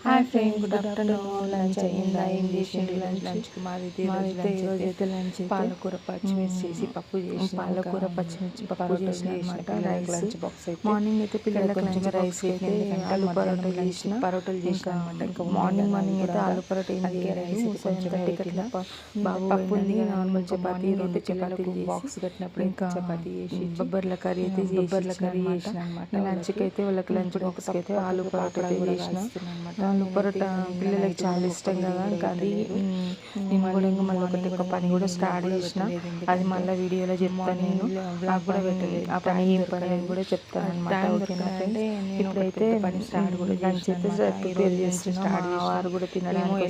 Hi friend, good afternoon. Lunch అయ్యిందా? ఏం చేసిండ్రు లంచ్కి? మాదైతే ఈరోజైతే లంచ్ పాలకూర పచ్చిమిర్చి చేసి పప్పు చేసి పాలకూర పచ్చిమిర్చి పప్పు చేసిన అనమాట. లంచ్ బాక్స్ అయితే మార్నింగ్ అయితే పిల్లలకు లంచ్ రైస్ అయితే ఆలు పరోటాలు చేసిన అనమాట. ఇంకా మార్నింగ్ అయితే ఆలు పరోటా ఏం రైస్ 7:30 బాబు పప్పు ఉంది, నార్మల్ చపాతీ 2 చపాతీలు బాక్స్ కట్టినప్పుడు ఇంకా చపాతీ చేసి బొబ్బర్ల కర్రీ అయితే చేసిన అనమాట. లంచ్కి అయితే వాళ్ళకి లంచ్ బాక్స్కి అయితే ఆలు పరోటా అయితే చేసిన అనమాట. ఆలు పరోటా పిల్లలకి చాలా ఇష్టం కదా. ఇంకా అది నేను కూడా ఇంకా మళ్ళీ ఒక పని కూడా స్టార్ట్ చేసిన, అది మళ్ళీ వీడియోలో చెప్తాను. నేను నాకు కూడా పెట్టలేదు ఆ పని, ఏం పని అని కూడా చెప్తాను అనమాట. ఓకేనా ఫ్రెండ్స్, ఇప్పుడైతే పని స్టార్ట్ కూడా లంచ్ అయితే ప్రిపేర్ చేస్తున్నా. వారు కూడా తినడానికి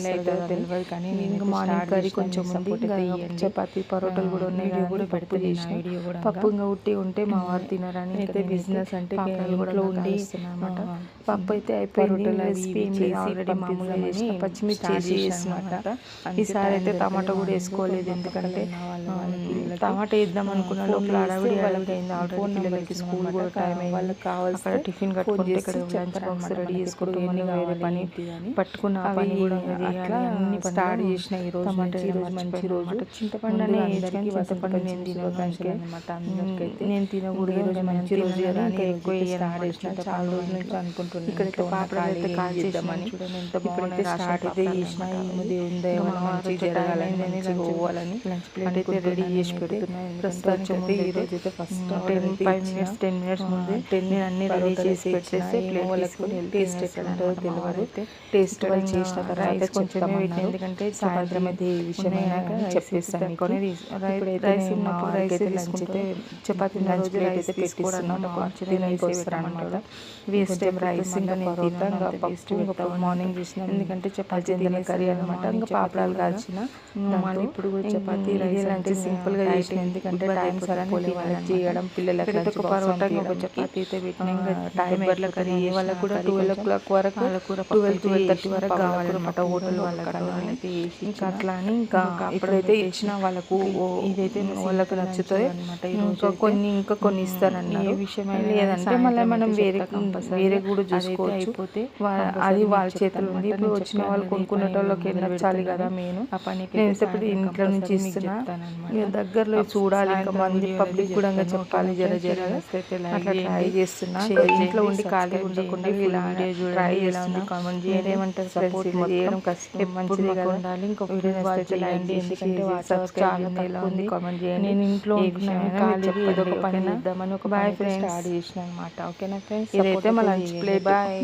తెలియదు కానీ ఇంకా మార్నింగ్ కర్రీ కొంచెం ఉంది, చపాతీ పరోటాలు కూడా ఉన్నాయి కూడా పెడితే చేసిన పప్పు ఇంకా ఉట్టి ఉంటే మా వారు తినరని అయితే బిజినెస్ అంటే ఇంట్లో ఉండి అనమాట. పప్పు అయితే అయిపోయింది, రెసిపీ ఏం లేదు, ఆల్రెడీ మామూలుగా చేసిన పచ్చిమిర్చి చేసి చేసినమాట. ఈసారి అయితే టమాటా కూడా వేసుకోలేదు, ఎందుకంటే టమాటా వేద్దాం అనుకున్న లోపల అడవిడి అయింది. ఆల్రెడీ పిల్లలకి స్కూల్ కూడా టైం అయింది, వాళ్ళకి కావాల్సిన టిఫిన్ కట్టుకుంటే ఇక్కడ లంచ్ బాక్స్ రెడీ చేసుకోవడం వేరే పని పట్టుకున్న పని కూడా అన్ని స్టార్ట్ చేసిన. ఈ రోజు మంచి రోజు చింతపండు చింతపండు నేను తినడానికి అనమాట. అందరికైతే నేను తినకూడదు, ఈ రోజు మంచి రోజు కదా అని ఎక్కువ స్టార్ట్ చేసిన. చాలా రోజుల నుంచి అనుకుంటున్నాను ఇక్కడ పాపలు అయితే కాల్ చేద్దామని. ఇప్పుడైతే స్టార్ట్ అయితే చేసిన, దేవుని మంచి జరగాలని మంచిగా పోవాలని లంచ్ ప్లేట్ అయితే రెడీ చేసి పెడుతున్నాను. ప్రస్తుతానికి అయితే ఈ రోజు అయితే ఫస్ట్ 10 మినిట్స్ ముందే నేను అన్ని రెడీ చేసి పెట్టేస్తే ప్లేట్ తీసుకుని టేస్ట్ ఎక్కడ ఉంటుందో తెలియదు. టేస్ట్ చేసిన తర్వాత కొంచెమే పెట్టిన, ఎందుకంటే సాయంత్రం అయితే ఈ విషయం చెప్పేస్తాను మీకు. రైస్ ఉన్నప్పుడు రైస్ అయితే లంచ్ అయితే చపాతీ లంచ్ ప్లేట్ అయితే పెట్టిస్తున్నాను. అనమాట వేస్ట్ రైస్ ఇంకా పరోటా ఇంకా పప్పు ఇంకా మార్నింగ్ చేసిన, ఎందుకంటే చపాతీ కర్రీ అనమాట. ఇంకా పాపడాలు కాల్చిన మళ్ళీ ఇప్పుడు కూడా చపాతీ రైస్ అంటే సింపుల్గా చేసిన, ఎందుకంటే టైం సరైన చేయడం పిల్లలకి ఒక పరోటా ఒక చపాతీ అయితే పెట్టిన. ఇంకా టైం ఎట్లా కర్రీ వాళ్ళకు కూడా 12 o'clock వరకు 12-12:30 వరకు కావాలన్నమాట హోటల్ వాళ్ళకి. ఇంకా అట్లా అని ఇంకా ఇప్పుడైతే ఇచ్చిన వాళ్ళకు ఇదైతే వాళ్ళకి నచ్చుతుంది అనమాట. ఇంకా కొన్ని ఇస్తారన్నారు. ఏ విషయమైనా లేదంటే మళ్ళీ మనం వేరే కూడా చూసుకోవచ్చు, అది వాళ్ళ చేతులు ఉంది. ఇప్పుడు వచ్చిన వాళ్ళు కొనుక్కునే వాళ్ళకి నచ్చాలి కదా మెయిన్. నేను ఇప్పుడు ఇంట్లో నుంచి ఇస్తున్నా, దగ్గరలో చూడాలి, ఇంకా మంది పబ్లిక్ కూడా చెప్పాలి జర అట్లా ట్రై చేస్తున్నా. ఇంట్లో ఉండి ఖాళీ ఉండకుండా ఇలా ట్రై చేస్తున్నా. కామెంట్ చేయండి, ఏమంటారు, సపోర్ట్ చేయడం కష్టం మంచిది కదా ఉండాలి. ఇంకో వీడియో నచ్చితే లైక్ చేయండి, సబ్స్క్రైబ్ ఉంది, కామెంట్ చేయండి. నేను ఇంట్లో ఖాళీ ఏదో ఒక పని చేద్దామని ఒక బాయ్ ఫ్రెండ్స్ స్టార్ట్ చేసిన అనమాట. ఓకేనా ఫ్రెండ్స్, ఇదైతే మా లంచ్ ప్లేట్. బాయ్.